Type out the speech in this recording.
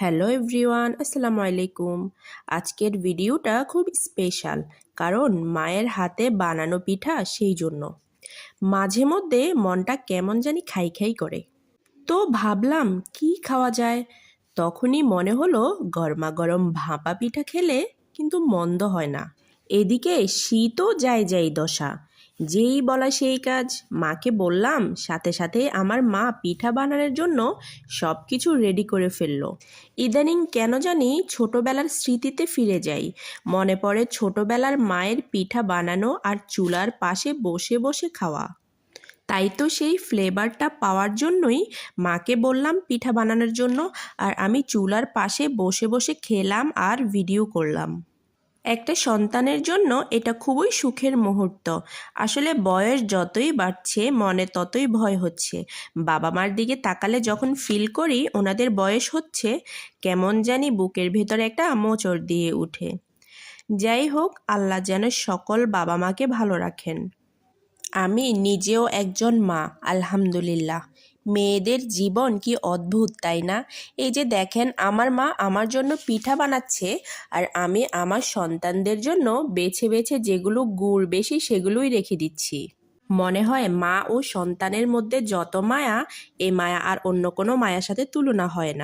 Hello everyone, আসসালামু আলাইকুম। আজকের ভিডিওটা খুব স্পেশাল, কারণ মায়ের হাতে বানানো পিঠা সেই জন্য। মাঝে মধ্যে মনটা কেমন জানি খাই খাই করে, তো ভাবলাম কি খাওয়া যায়। তখনই মনে হলো গরমা গরম ভাপা পিঠা খেলে কিন্তু মন্দ হয় না। এদিকে শীতও যায় যাই দশা, যেই বলা সেই কাজ। মাকে বললাম, সাথে সাথে আমার মা পিঠা বানানোর জন্য সব কিছু রেডি করে ফেললো। ইদানিং কেন জানি ছোটবেলার স্মৃতিতে ফিরে যাই। মনে পড়ে ছোটবেলার মায়ের পিঠা বানানো আর চুলার পাশে বসে বসে খাওয়া। তাই তো সেই ফ্লেভারটা পাওয়ার জন্যই মাকে বললাম পিঠা বানানোর জন্য, আর আমি চুলার পাশে বসে বসে খেলাম আর ভিডিও করলাম। একটা সন্তানের জন্য এটা খুবই সুখের মুহূর্ত। আসলে বয়স যতই বাড়ছে মনে ততই ভয় হচ্ছে। বাবা মার দিকে তাকালে যখন ফিল করি ওনাদের বয়স হচ্ছে, কেমন জানি বুকের ভেতরে একটা মোচড় দিয়ে উঠে। যাই হোক, আল্লাহ যেন সকল বাবা মাকে ভালো রাখেন। আমি নিজেও একজন মা, আলহামদুলিল্লাহ। মেয়েদের জীবন কি অদ্ভুত, তাই না? এই যে দেখেন, আমার মা আমার জন্য পিঠা বানাচ্ছে, আর আমি আমার সন্তানদের জন্য বেছে বেছে যেগুলো গুড় বেশি সেগুলোই রেখে দিচ্ছি। মনে হয় মা ও সন্তানের মধ্যে যত মায়া, এ মায়া আর অন্য কোনো মায়ার সাথে তুলনা হয় না।